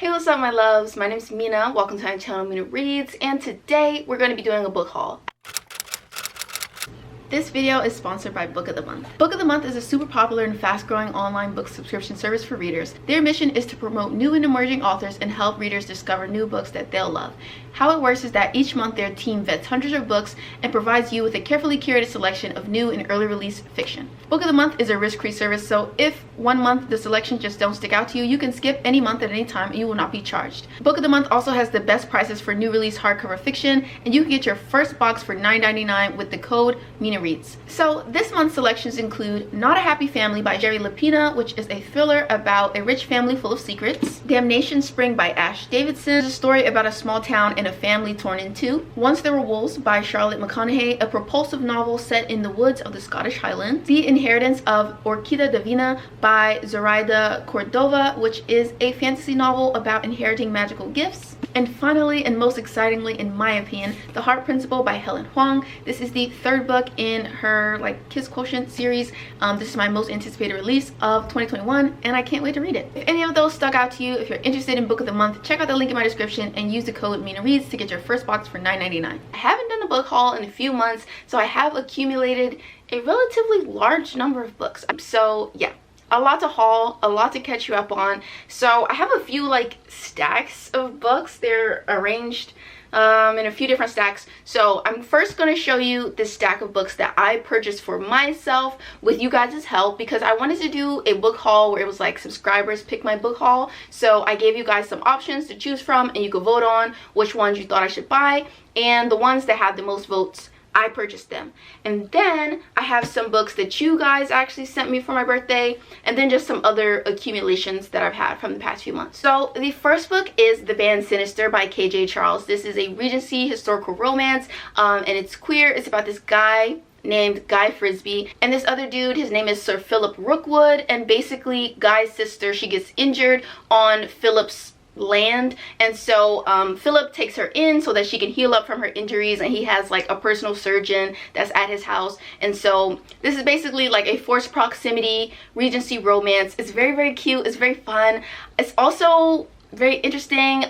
Hey, what's up my loves? My name is Mina. Welcome to my channel Mina Reads, and today we're going to be doing a book haul. This video is sponsored by Book of the Month. Book of the Month is a super popular and fast-growing online book subscription service for readers. Their mission is to promote new and emerging authors and help readers discover new books that they'll love. How it works is that each month their team vets hundreds of books and provides you with a carefully curated selection of new and early release fiction. Book of the Month is a risk-free service, so if one month the selections just don't stick out to you, you can skip any month at any time and you will not be charged. Book of the Month also has the best prices for new release hardcover fiction, and you can get your first box for $9.99 with the code MINAREADS. So this month's selections include Not a Happy Family by Jerry Lapina, which is a thriller about a rich family full of secrets. Damnation Spring by Ash Davidson, a story about a small town and a family torn in two. Once There Were Wolves by Charlotte McConaughey, a propulsive novel set in the woods of the Scottish Highlands. The Inheritance of Orquídea Divina by Zoraida Cordova, which is a fantasy novel about inheriting magical gifts. And finally, and most excitingly in my opinion, The Heart Principle by Helen Huang. This is the third book in her Kiss Quotient series. This is my most anticipated release of 2021 and I can't wait to read it. If any of those stuck out to you, if you're interested in Book of the Month, check out the link in my description and use the code MINAREADS to get your first box for $9.99. I haven't done a book haul in a few months, so I have accumulated a relatively large number of books. So yeah, a lot to haul, a lot to catch you up on. So I have a few stacks of books. They're arranged in a few different stacks. So I'm first going to show you the stack of books that I purchased for myself with you guys' help, because I wanted to do a book haul where it was subscribers pick my book haul. So I gave you guys some options to choose from and you could vote on which ones you thought I should buy, and the ones that had the most votes, I purchased them. And then I have some books that you guys actually sent me for my birthday, and then just some other accumulations that I've had from the past few months. So the first book is The Band Sinister by KJ Charles. This is a Regency historical romance, and it's queer. It's about this guy named Guy Frisbee and this other dude. His name is Sir Philip Rookwood, and basically Guy's sister, she gets injured on Philip's land, and so Philip takes her in so that she can heal up from her injuries, and he has a personal surgeon that's at his house. And so this is basically a forced proximity Regency romance. It's very, very cute. It's very fun. It's also very interesting.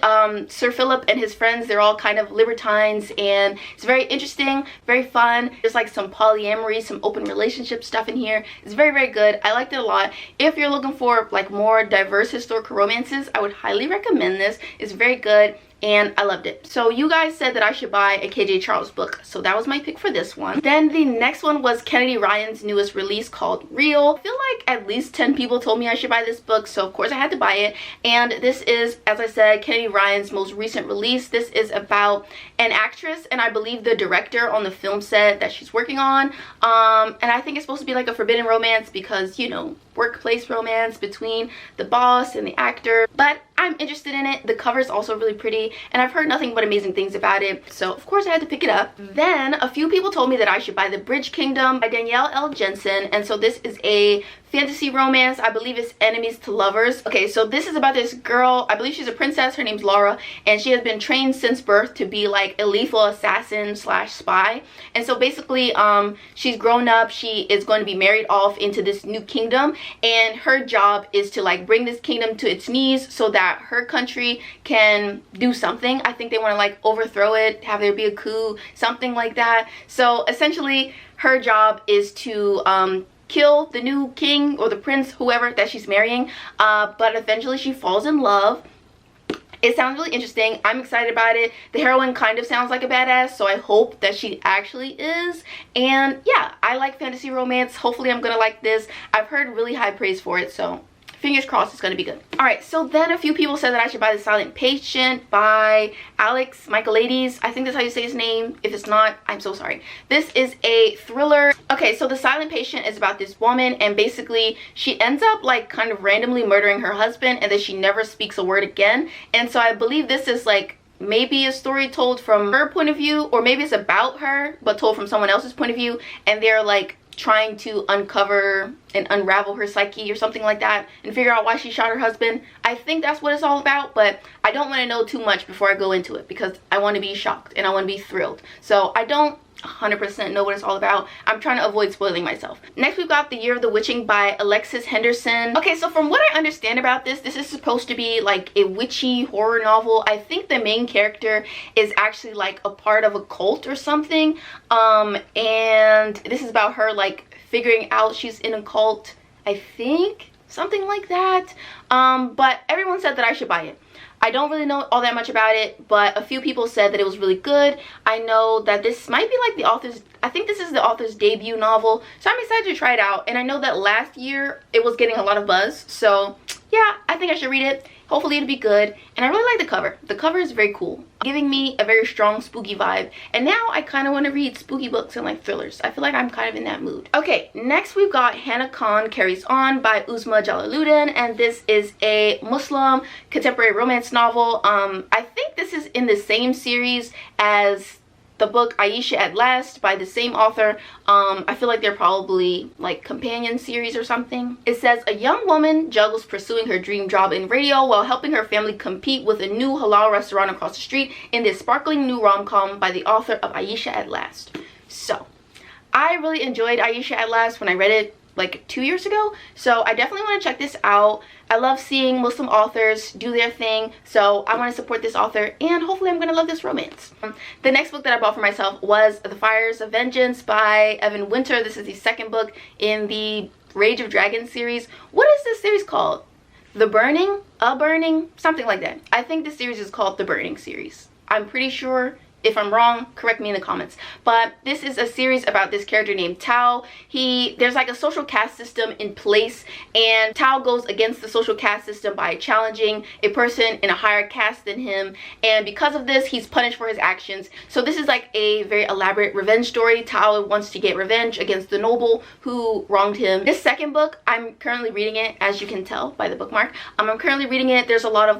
Sir Philip and his friends, they're all kind of libertines, and it's very interesting, very fun. There's some polyamory, some open relationship stuff in here. It's very, very good. I liked it a lot. If you're looking for more diverse historical romances, I would highly recommend this. It's very good and I loved it. So you guys said that I should buy a KJ Charles book, so that was my pick for this one. Then the next one was Kennedy Ryan's newest release called Real. I feel at least 10 people told me I should buy this book, so of course I had to buy it. And this is, as I said, Kennedy Ryan's most recent release. This is about an actress and I believe the director on the film set that she's working on, and I think it's supposed to be a forbidden romance because, you know, workplace romance between the boss and the actor. But I'm interested in it. The cover is also really pretty and I've heard nothing but amazing things about it, so of course I had to pick it up. Then a few people told me that I should buy The Bridge Kingdom by Danielle L. Jensen, and so this is a fantasy romance. I believe it's enemies to lovers. Okay, so this is about this girl. I believe she's a princess. Her name's Laura, and she has been trained since birth to be a lethal assassin slash spy. And so basically she's grown up. She is going to be married off into this new kingdom, and her job is to bring this kingdom to its knees so that her country can do something. I think they want to overthrow it, have there be a coup, something like that. So essentially her job is to kill the new king or the prince, whoever that she's marrying, but eventually she falls in love. It sounds really interesting. I'm excited about it. The heroine kind of sounds like a badass, so I hope that she actually is. And yeah, I like fantasy romance. Hopefully I'm gonna like this. I've heard really high praise for it, so fingers crossed it's gonna be good. All right, so then a few people said that I should buy The Silent Patient by Alex Michaelides. I think that's how you say his name. If it's not, I'm so sorry. This is a thriller. Okay, so The Silent Patient is about this woman, and basically she ends up kind of randomly murdering her husband, and then she never speaks a word again. And so I believe this is maybe a story told from her point of view, or maybe it's about her but told from someone else's point of view, and they're trying to uncover and unravel her psyche or something like that and figure out why she shot her husband. I think that's what it's all about, but I don't want to know too much before I go into it because I want to be shocked and I want to be thrilled. So I don't 100% know what it's all about. I'm trying to avoid spoiling myself. Next, we've got The Year of the Witching by Alexis Henderson. Okay, so from what I understand about this is supposed to be like a witchy horror novel. I think the main character is actually like a part of a cult or something. And this is about her like figuring out she's in a cult, I think, something like that. But everyone said that I should buy it. I don't really know all that much about it, but a few people said that it was really good. I know that this might be like the author's, I think this is the author's debut novel, so I'm excited to try it out. And I know that last year it was getting a lot of buzz, so yeah, I think I should read it. Hopefully it'll be good. And I really like the cover. The cover is very cool, giving me a very strong spooky vibe. And now I kind of want to read spooky books and like thrillers. I feel like I'm kind of in that mood. Okay, next we've got Hannah Khan Carries On by Uzma Jalaluddin, and this is a Muslim contemporary romance novel. I think this is in the same series as the book Aisha at Last by the same author. I feel like they're probably like companion series or something. It says a young woman juggles pursuing her dream job in radio while helping her family compete with a new halal restaurant across the street in this sparkling new rom-com by the author of Aisha at Last. So I really enjoyed Aisha at Last when I read it like 2 years ago, so I definitely want to check this out. I love seeing Muslim authors do their thing, so I want to support this author, and hopefully I'm going to love this romance. The next book that I bought for myself was The Fires of Vengeance by Evan Winter. This is the second book in the Rage of Dragons series. What is this series called? The Burning? A Burning? Something like that. I think this series is called The Burning series. I'm pretty sure. If I'm wrong, correct me in the comments. But this is a series about this character named Tao. There's like a social caste system in place, and Tao goes against the social caste system by challenging a person in a higher caste than him, and because of this he's punished for his actions. So this is like a very elaborate revenge story. Tao wants to get revenge against the noble who wronged him. This second book, I'm currently reading it, as you can tell by the bookmark. I'm currently reading it. There's a lot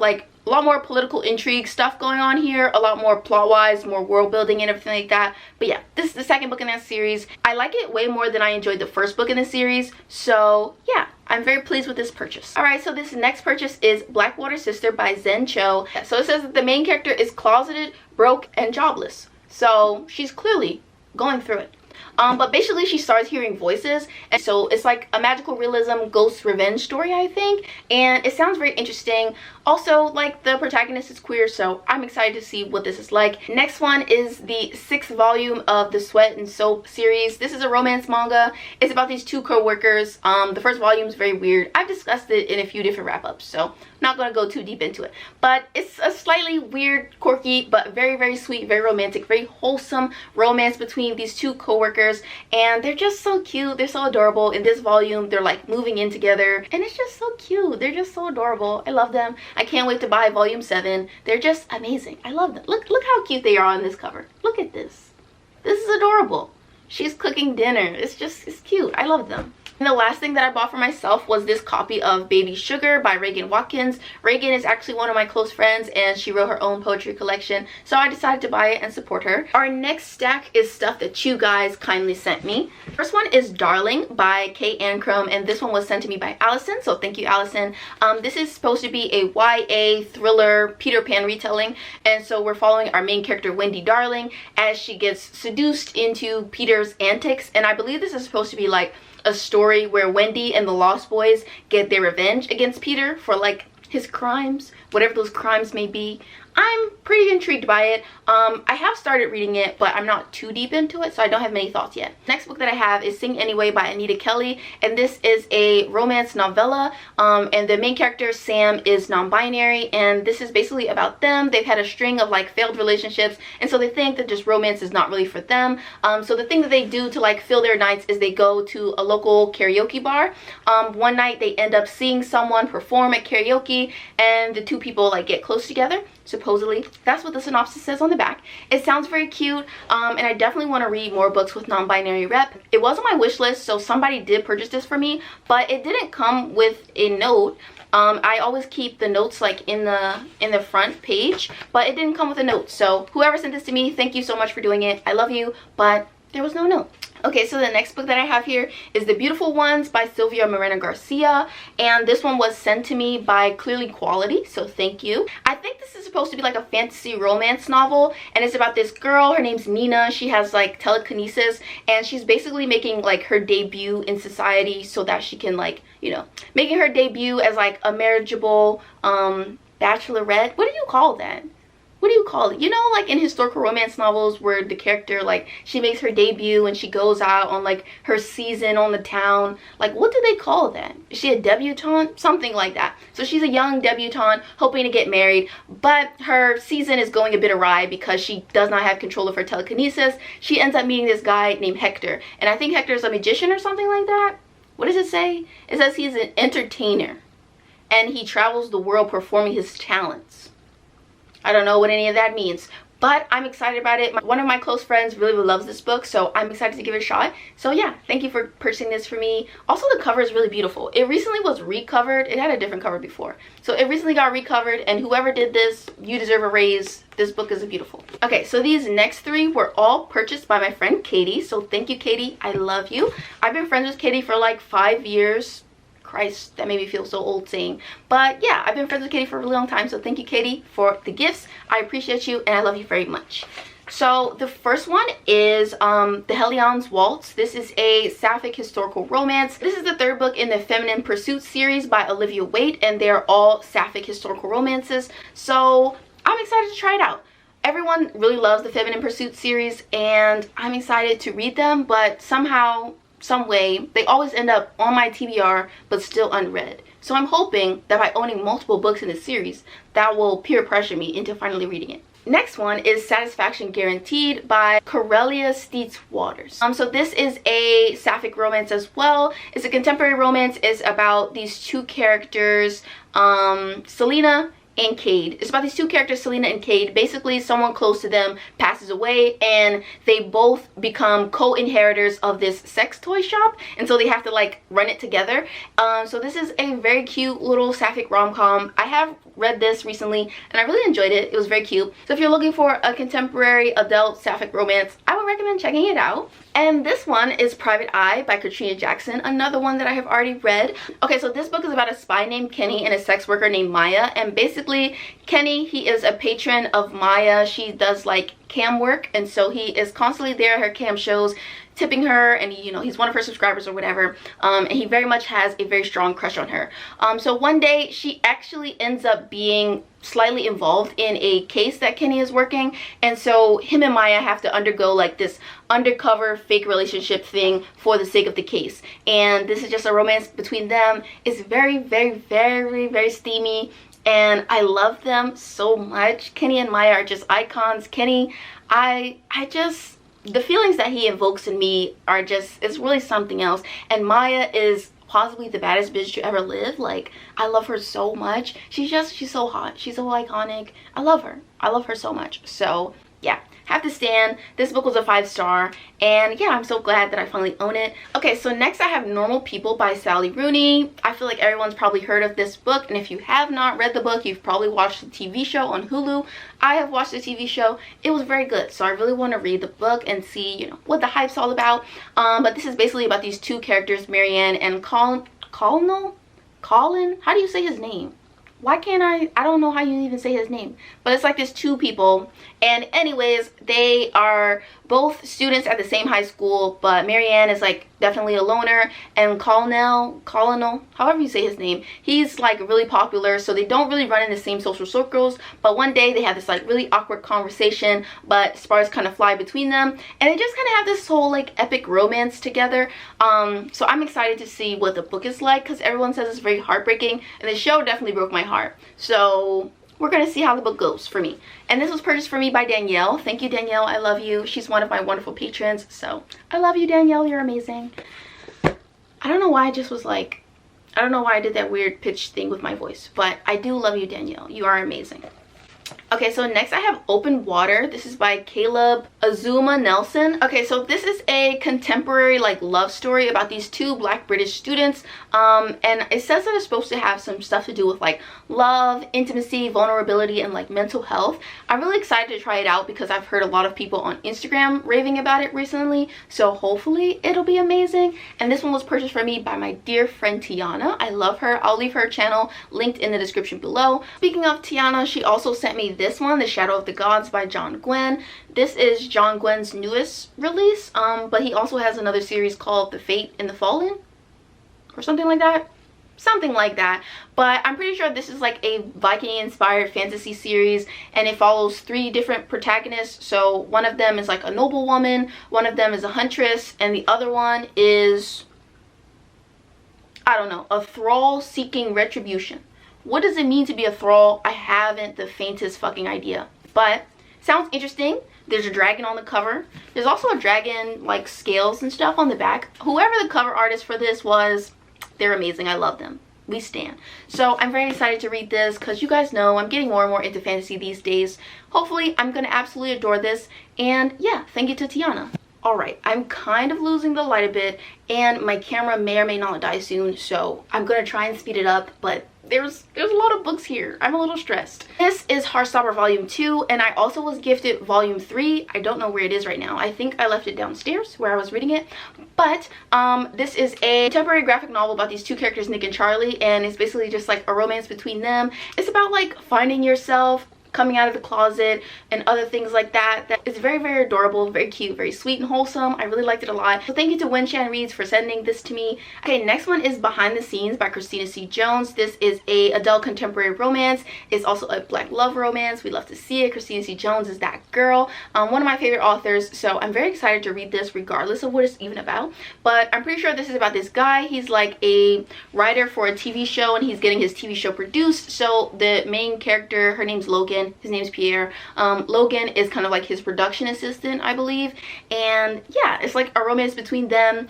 more political intrigue stuff going on here, a lot more plot-wise, more world building and everything like that. But yeah, this is the second book in that series. I like it way more than I enjoyed the first book in the series, so yeah, I'm very pleased with this purchase. Alright, so this next purchase is Blackwater Sister by Zen Cho. So it says that the main character is closeted, broke, and jobless. So she's clearly going through it. But basically she starts hearing voices, and so it's like a magical realism ghost revenge story, I think, and it sounds very interesting. Also, like, the protagonist is queer, so I'm excited to see what this is like. Next one is the 6th volume of the Sweat and Soap series. This is a romance manga. It's about these two co-workers. The first volume is very weird. I've discussed it in a few different wrap-ups, so not gonna go too deep into it. But it's a slightly weird, quirky, but very, very sweet, very romantic, very wholesome romance between these two co-workers, and they're just so cute. They're so adorable. In this volume, they're like moving in together, and it's just so cute. They're just so adorable. I love them. I can't wait to buy volume 7. They're just amazing. I love them. Look how cute they are on this cover. Look at this. This is adorable. She's cooking dinner. It's cute. I love them. And the last thing that I bought for myself was this copy of Baby Sugar by Reagan Watkins. Reagan is actually one of my close friends, and she wrote her own poetry collection, so I decided to buy it and support her. Our next stack is stuff that you guys kindly sent me. First one is Darling by Kate Ancrum, and this one was sent to me by Allison, so thank you, Allison. This is supposed to be a YA thriller Peter Pan retelling, and so we're following our main character Wendy Darling as she gets seduced into Peter's antics, and I believe this is supposed to be like a story where Wendy and the Lost Boys get their revenge against Peter for like his crimes, whatever those crimes may be. I'm pretty intrigued by it. I have started reading it, but I'm not too deep into it, so I don't have many thoughts yet. Next book that I have is Sing Anyway by Anita Kelly, and this is a romance novella, and the main character, Sam, is non-binary, and this is basically about them. They've had a string of like failed relationships, and so they think that just romance is not really for them. So the thing that they do to like fill their nights is they go to a local karaoke bar. One night they end up seeing someone perform at karaoke, and the two people like get close together. Supposedly. That's what the synopsis says on the back. It sounds very cute, and I definitely want to read more books with non-binary rep. It was on my wish list, so somebody did purchase this for me, but it didn't come with a note. I always keep the notes like in the front page, but it didn't come with a note. So whoever sent this to me, thank you so much for doing it. I love you, but there was no note. Okay, so the next book that I have here is The Beautiful Ones by Sylvia Morena Garcia, and this one was sent to me by Clearly Quality, so thank you. I think this is supposed to be like a fantasy romance novel, and it's about this girl. Her name's Nina. She has like telekinesis, and she's basically making like her debut in society so that she can, like, you know, making her debut as like a marriageable bachelorette. What do you call that? What do you call it? You know, like in historical romance novels where the character, like, she makes her debut and she goes out on like her season on the town. Like, what do they call that? Is she a debutante? Something like that. So she's a young debutante hoping to get married, but her season is going a bit awry because she does not have control of her telekinesis. She ends up meeting this guy named Hector, and I think Hector's a magician or something like that. What does it say? It says he's an entertainer and he travels the world performing his talents. I don't know what any of that means, but I'm excited about it. One of my close friends really loves this book, so I'm excited to give it a shot. So yeah, thank you for purchasing this for me. Also, the cover is really beautiful. It recently was recovered. It had a different cover before, so it recently got recovered, and whoever did this, you deserve a raise. This book is beautiful. Okay, so these next three were all purchased by my friend Katie, so thank you, Katie. I love you. I've been friends with Katie for like 5 years. Christ, that made me feel so old saying, but yeah, I've been friends with Katie for a really long time, so thank you, Katie, for the gifts. I appreciate you and I love you very much. So the first one is the Hellions Waltz. This is a sapphic historical romance. This is the third book in the Feminine Pursuit series by Olivia Waite, and they're all sapphic historical romances, so I'm excited to try it out. Everyone really loves the Feminine Pursuit series and I'm excited to read them, but somehow, some way, they always end up on my TBR but still unread. So I'm hoping that by owning multiple books in the series, that will peer pressure me into finally reading it. Next one is Satisfaction Guaranteed by Corelia Steets Waters. So this is a sapphic romance as well. It's a contemporary romance. It's about these two characters, Selena and Cade. It's about these two characters, Selena and Cade. Basically, someone close to them passes away and they both become co-inheritors of this sex toy shop, and so they have to like run it together. So this is a very cute little sapphic rom-com. I have read this recently and I really enjoyed it. It was very cute. So if you're looking for a contemporary adult sapphic romance, I would recommend checking it out. And this one is Private Eye by Katrina Jackson, another one that I have already read. Okay, so this book is about a spy named Kenny and a sex worker named Maya, and basically Kenny, he is a patron of Maya. She does like cam work, and so he is constantly there at her cam shows tipping her, and you know, he's one of her subscribers or whatever, and he very much has a very strong crush on her. So one day she actually ends up being slightly involved in a case that Kenny is working, and so him and Maya have to undergo like this undercover fake relationship thing for the sake of the case, and this is just a romance between them. It's very, very, very, very steamy, and I love them so much. Kenny and Maya are just icons. Kenny, I just, the feelings that he evokes in me are just, it's really something else. And Maya is possibly the baddest bitch to ever live. Like, I love her so much. She's so hot. She's so iconic. I love her. I love her so much. So yeah, have to stand. This book was a 5-star, and yeah, I'm so glad that I finally own it. Okay, so next I have Normal People by Sally Rooney. I feel like everyone's probably heard of this book, and if you have not read the book, you've probably watched the TV show on Hulu. I have watched the TV show. It was very good, so I really want to read the book and see, you know, what the hype's all about. But this is basically about these two characters, Marianne and Colin. How do you say his name? Why can't I don't know how you even say his name, but it's like there's two people, and anyways, they are both students at the same high school, but Marianne is like definitely a loner, and Colonel, however you say his name, he's like really popular, so they don't really run in the same social circles. But one day they have this like really awkward conversation, but sparks kind of fly between them, and they just kind of have this whole like epic romance together. So I'm excited to see what the book is like, because everyone says it's very heartbreaking, and the show definitely broke my heart. So we're gonna see how the book goes for me. And this was purchased for me by Danielle. Thank you, Danielle. I love you. She's one of my wonderful patrons, so I love you, Danielle. You're amazing. I don't know why I just was like, I don't know why I did that weird pitch thing with my voice, but I do love you, Danielle. You are amazing. Okay, so next I have Open Water. This is by Caleb Azuma Nelson. Okay, so this is a contemporary like love story about these two Black British students, and it says that it's supposed to have some stuff to do with like love, intimacy, vulnerability, and like mental health. I'm really excited to try it out because I've heard a lot of people on Instagram raving about it recently, so hopefully it'll be amazing. And this one was purchased for me by my dear friend Tiana. I love her. I'll leave her channel linked in the description below. Speaking of Tiana, she also sent me this one, The Shadow of the Gods by John Gwynne. This is John Gwynne's newest release, but he also has another series called The Fate in the Fallen or something like that. But I'm pretty sure this is like a Viking inspired fantasy series, and it follows 3 different protagonists. So one of them is like a noblewoman, one of them is a huntress, and the other one is, I don't know, a thrall seeking retribution. What does it mean to be a thrall? I haven't the faintest fucking idea, but sounds interesting. There's a dragon on the cover. There's also a dragon like scales and stuff on the back. Whoever the cover artist for this was, they're amazing. I love them. We stan. So I'm very excited to read this because you guys know I'm getting more and more into fantasy these days. Hopefully I'm gonna absolutely adore this, and yeah, thank you to Tiana. Alright, I'm kind of losing the light a bit, and my camera may or may not die soon, so I'm gonna try and speed it up, but there's a lot of books here. I'm a little stressed. This is Heartstopper Volume 2, and I also was gifted Volume 3. I don't know where it is right now. I think I left it downstairs where I was reading it. But this is a contemporary graphic novel about these 2 characters, Nick and Charlie, and it's basically just like a romance between them. It's about like finding yourself, coming out of the closet, and other things like that. It's very, very adorable, very cute, very sweet and wholesome. I really liked it a lot. So thank you to Winshan Reads for sending this to me. Okay, next one is Behind the Scenes by Christina C. Jones. This is a adult contemporary romance. It's also a black love romance. We love to see it. Christina C. Jones is that girl. One of my favorite authors, so I'm very excited to read this regardless of what it's even about. But I'm pretty sure this is about this guy. He's like a writer for a TV show, and he's getting his TV show produced. So the main character, her name's Logan. His name's Pierre. Logan is kind of like his production assistant, I believe. And yeah, it's like a romance between them.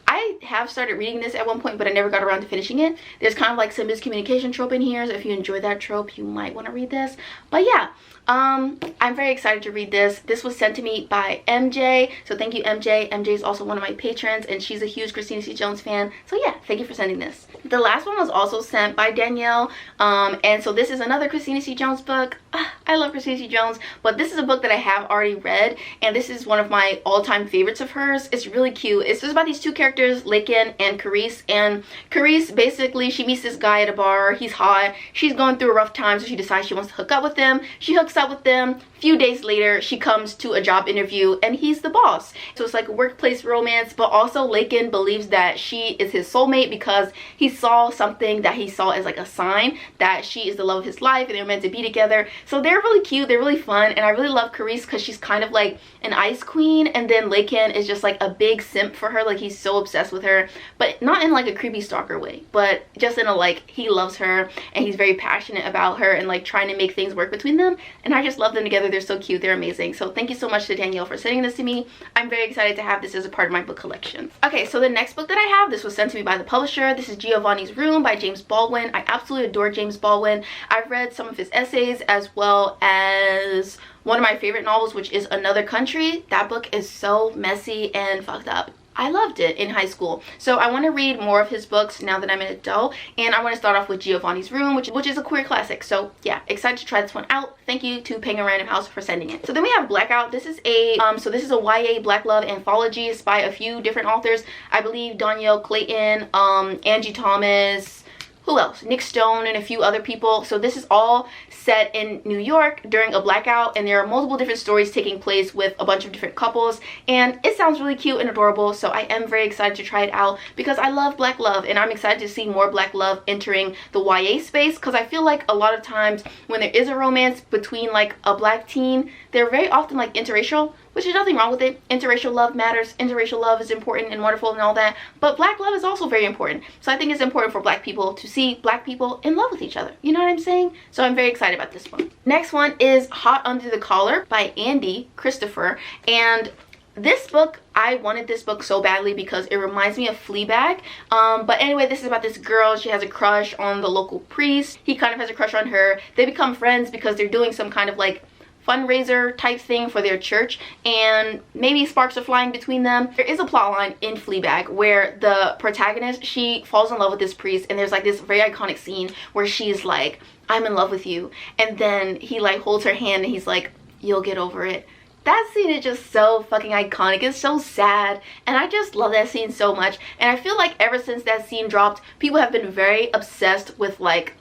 I have started reading this at one point, but I never got around to finishing it. There's kind of like some miscommunication trope in here, so if you enjoy that trope, you might want to read this. But yeah, I'm very excited to read this. This was sent to me by MJ, so thank you, MJ. MJ is also one of my patrons, and she's a huge Christina C. Jones fan. So yeah, thank you for sending this. The last one was also sent by Danielle, and so this is another Christina C. Jones book. I love Christina C. Jones, but this is a book that I have already read, and this is one of my all-time favorites of hers. It's really cute. It's just about these 2 characters, Lakin and Carice. And Carice, basically, she meets this guy at a bar. He's hot. She's going through a rough time, so she decides she wants to hook up with him. She hooks up with them. A few days later, she comes to a job interview, and he's the boss. So it's like a workplace romance, but also Lakin believes that she is his soulmate because he saw something that he saw as like a sign that she is the love of his life, and they're meant to be together. So they're really cute. They're really fun, and I really love Carice because she's kind of like an ice queen, and then Lakin is just like a big simp for her. Like, he's so obsessed with her, but not in like a creepy stalker way, but just in a like, he loves her and he's very passionate about her and like trying to make things work between them. And I just love them together. They're so cute. They're amazing. So thank you so much to Danielle for sending this to me. I'm very excited to have this as a part of my book collection. Okay, so the next book that I have, this was sent to me by the publisher. This is Giovanni's Room by James Baldwin. I absolutely adore James Baldwin. I've read some of his essays as well as one of my favorite novels, which is Another Country. That book is so messy and fucked up. I loved it in high school. So I want to read more of his books now that I'm an adult, and I want to start off with Giovanni's Room, which is a queer classic. So yeah, excited to try this one out. Thank you to Penguin Random House for sending it. So then we have Blackout. This is a YA Black Love anthology. It's by a few different authors. I believe Danielle Clayton, Angie Thomas, who else? Nick Stone, and a few other people. So this is all set in New York during a blackout, and there are multiple different stories taking place with a bunch of different couples, and it sounds really cute and adorable. So I am very excited to try it out because I love Black love, and I'm excited to see more Black love entering the YA space, because I feel like a lot of times when there is a romance between like a Black teen, they're very often like interracial, which is nothing wrong with it. Interracial love matters. Interracial love is important and wonderful and all that. But Black love is also very important. So I think it's important for Black people to see Black people in love with each other. You know what I'm saying? So I'm very excited about this one. Next one is Hot Under the Collar by Andy Christopher. And this book, I wanted this book so badly because it reminds me of Fleabag. But anyway, this is about this girl. She has a crush on the local priest. He kind of has a crush on her. They become friends because they're doing some kind of like fundraiser type thing for their church, and maybe sparks are flying between them. There is a plot line in Fleabag where the protagonist, she falls in love with this priest, and there's like this very iconic scene where she's like, I'm in love with you, and then he like holds her hand and he's like, you'll get over it. That scene is just so fucking iconic. It's so sad, and I just love that scene so much. And I feel like ever since that scene dropped, people have been very obsessed with like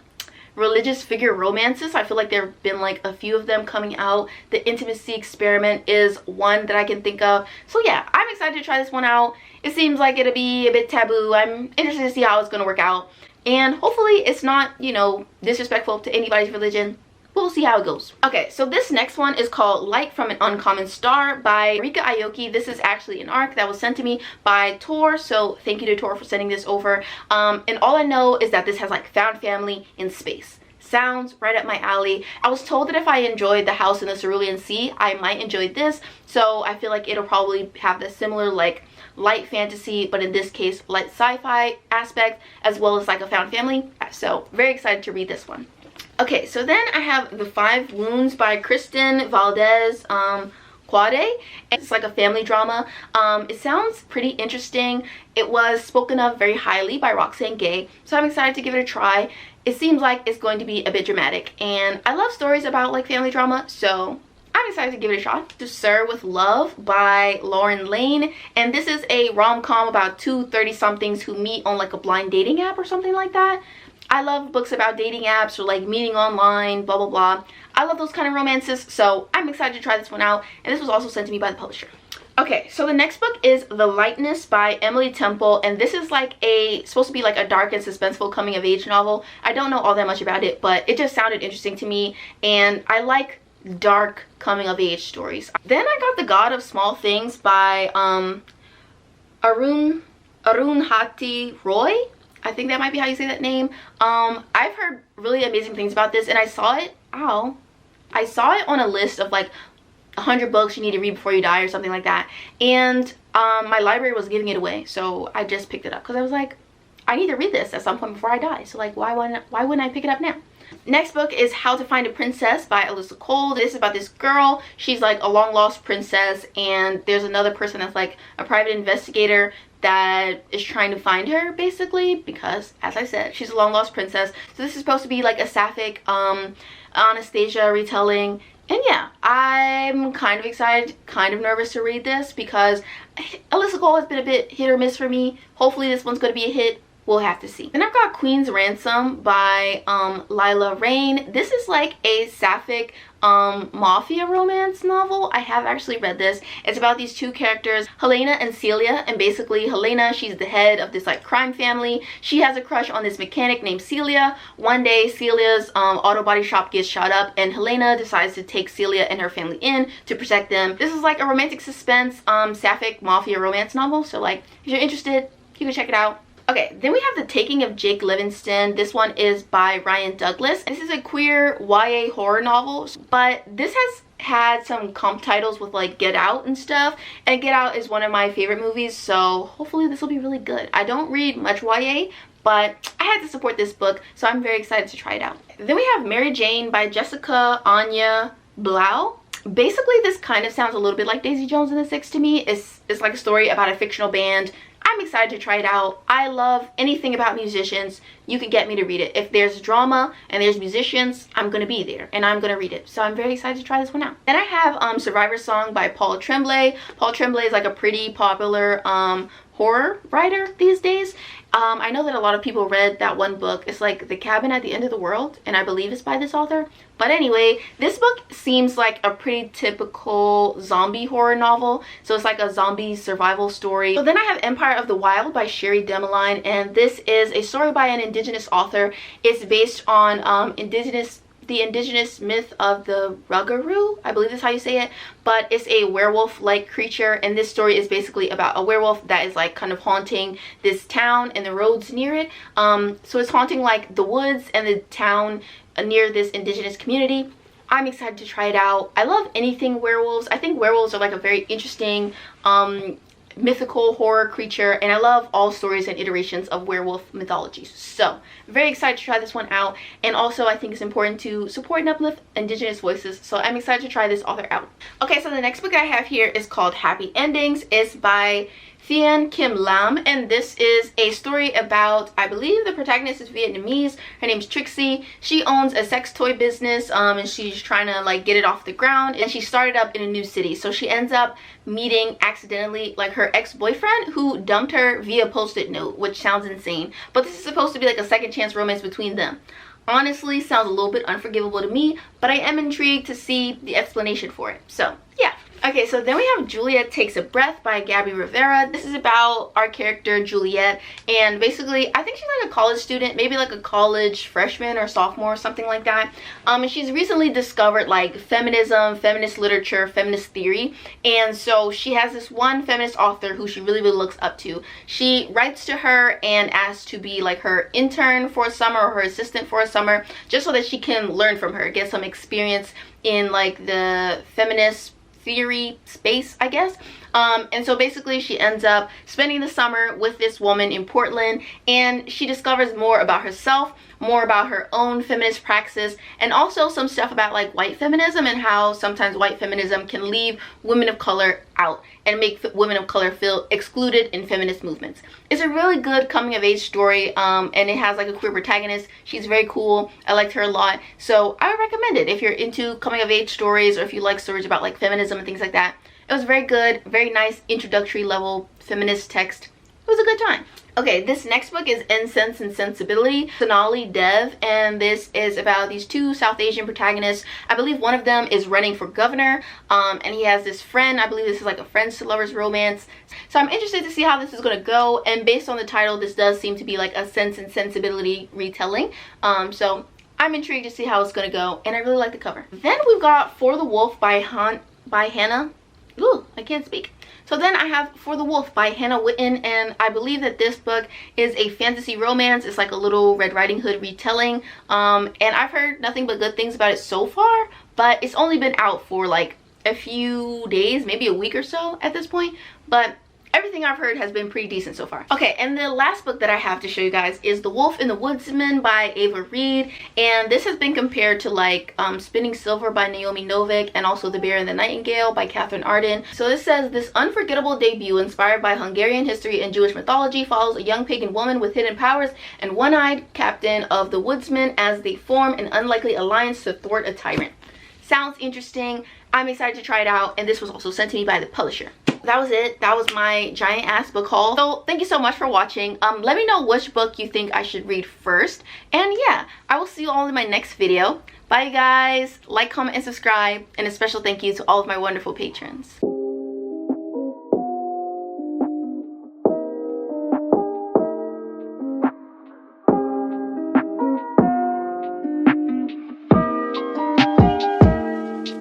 religious figure romances. I feel like there have been like a few of them coming out. The Intimacy Experiment is one that I can think of. So yeah, I'm excited to try this one out. It seems like it'll be a bit taboo. I'm interested to see how it's going to work out. And hopefully it's not, you know, disrespectful to anybody's religion. We'll see how it goes. Okay, so this next one is called Light from an Uncommon Star by Rika Aoki. This is actually an ARC that was sent to me by Tor, so thank you to Tor for sending this over. And all I know is that this has like found family in space. Sounds right up my alley. I was told that if I enjoyed The House in the Cerulean Sea, I might enjoy this. So I feel like it'll probably have the similar like light fantasy, but in this case light sci-fi aspect, as well as like a found family. So very excited to read this one. Okay, so then I have The Five Wounds by Kristen Valdez Quade. It's like a family drama. It sounds pretty interesting. It was spoken of very highly by Roxane Gay, so I'm excited to give it a try. It seems like it's going to be a bit dramatic, and I love stories about like family drama, so I'm excited to give it a shot. To Sir with Love by Lauren Lane, and this is a rom-com about two 30-somethings who meet on like a blind dating app or something like that. I love books about dating apps or like meeting online, blah blah blah. I love those kind of romances, so I'm excited to try this one out, and this was also sent to me by the publisher. Okay, so the next book is The Lightness by Emily Temple, and this is like supposed to be like a dark and suspenseful coming of age novel. I don't know all that much about it, but it just sounded interesting to me, and I like dark coming of age stories. Then I got The God of Small Things by Arundhati Roy. I think that might be how you say that name. I've heard really amazing things about this, and I saw it on a list of like 100 books you need to read before you die or something like that, and my library was giving it away, so I just picked it up because I was like, I need to read this at some point before I die, so like why wouldn't I pick it up now? Next book is How to Find a Princess by Alyssa Cole. This is about this girl. She's like a long lost princess, and there's another person that's like a private investigator that is trying to find her, basically, because as I said, she's a long lost princess. So this is supposed to be like a sapphic Anastasia retelling. And yeah, I'm kind of excited, kind of nervous to read this because Alyssa Cole has been a bit hit or miss for me. Hopefully this one's going to be a hit. We'll have to see. Then I've got Queen's Ransom by Lila Rain. This is like a sapphic mafia romance novel. I have actually read this. It's about these two characters, Helena and Celia, and basically Helena, she's the head of this like crime family. She has a crush on this mechanic named Celia. One day Celia's auto body shop gets shot up, and Helena decides to take Celia and her family in to protect them. This is like a romantic suspense sapphic mafia romance novel, so like if you're interested, you can check it out. Okay, then we have The Taking of Jake Livingston. This one is by Ryan Douglas. This is a queer YA horror novel, but this has had some comp titles with like Get Out and stuff, and Get Out is one of my favorite movies, so hopefully this will be really good. I don't read much YA, but I had to support this book, so I'm very excited to try it out. Then we have Mary Jane by Jessica Anya Blau. Basically, this kind of sounds a little bit like Daisy Jones and the Six to me. It's like a story about a fictional band. I'm excited to try it out. I love anything about musicians. You can get me to read it. If there's drama and there's musicians, I'm going to be there and I'm going to read it. So I'm very excited to try this one out. Then I have Survivor Song by Paul Tremblay. Paul Tremblay is like a pretty popular horror writer these days. I know that a lot of people read that one book. It's like The Cabin at the End of the World, and I believe it's by this author. But anyway, this book seems like a pretty typical zombie horror novel. So it's like a zombie survival story. So then I have Empire of the Wild by Sherry Demeline, and this is a story by an indigenous author. It's based on the indigenous myth of the Rougarou, I believe that's how you say it, but it's a werewolf-like creature, and this story is basically about a werewolf that is like kind of haunting this town and the roads near it. So it's haunting like the woods and the town near this indigenous community. I'm excited to try it out. I love anything werewolves. I think werewolves are like a very interesting mythical horror creature, and I love all stories and iterations of werewolf mythologies. So very excited to try this one out, and also I think it's important to support and uplift indigenous voices, so I'm excited to try this author out. Okay, so the next book I have here is called Happy Endings. It's by Thien Kim Lam, and this is a story about, I believe the protagonist is Vietnamese. Her name's Trixie. She owns a sex toy business, and she's trying to like get it off the ground, and she started up in a new city. So she ends up meeting accidentally like her ex-boyfriend who dumped her via post-it note, which sounds insane, but this is supposed to be like a second chance romance between them. honestly sounds a little bit unforgivable to me, but I am intrigued to see the explanation for it. So yeah. Okay, so then we have Juliet Takes a Breath by Gabby Rivera. This is about our character Juliet, and basically I think she's like a college student, maybe like a college freshman or sophomore or something like that. And she's recently discovered like feminism, feminist literature, feminist theory, and so she has this one feminist author who she really looks up to. She writes to her and asks to be like her intern for a summer or her assistant for a summer, just so that she can learn from her, get some experience in like the feminist theory space, I guess. And so basically she ends up spending the summer with this woman in Portland, and she discovers more about herself, more about her own feminist praxis, and also some stuff about like white feminism and how sometimes white feminism can leave women of color out and make women of color feel excluded in feminist movements. It's a really good coming of age story, and it has like a queer protagonist. She's very cool. I liked her a lot, so I would recommend it if you're into coming of age stories, or if you like stories about like feminism and things like that. It was very good, very nice introductory level feminist text. It was a good time. Okay, this next book is Incense and Sensibility, Sonali Dev, and this is about these two South Asian protagonists. I believe one of them is running for governor, and he has this friend. I believe this is like a friends to lovers romance. So I'm interested to see how this is going to go, and based on the title, this does seem to be like a Sense and Sensibility retelling. So I'm intrigued to see how it's going to go, and I really like the cover. Then we've got For the Wolf by Hannah. Ooh, I can't speak. So then I have For the Wolf by Hannah Witten, and I believe that this book is a fantasy romance. It's like a little Red Riding Hood retelling, and I've heard nothing but good things about it so far, but it's only been out for like a few days, maybe a week or so at this point, but everything I've heard has been pretty decent so far. Okay, and the last book that I have to show you guys is The Wolf and the Woodsmen by Ava Reed, and this has been compared to like Spinning Silver by Naomi Novik, and also The Bear and the Nightingale by Catherine Arden. So this says, this unforgettable debut inspired by Hungarian history and Jewish mythology follows a young pagan woman with hidden powers and one-eyed captain of the Woodsmen as they form an unlikely alliance to thwart a tyrant. Sounds interesting. I'm excited to try it out, and this was also sent to me by the publisher. That was it. That was my giant ass book haul. So thank you so much for watching. Let me know which book you think I should read first, and yeah, I will see you all in my next video. Bye guys. Like, comment, and subscribe, and a special thank you to all of my wonderful patrons.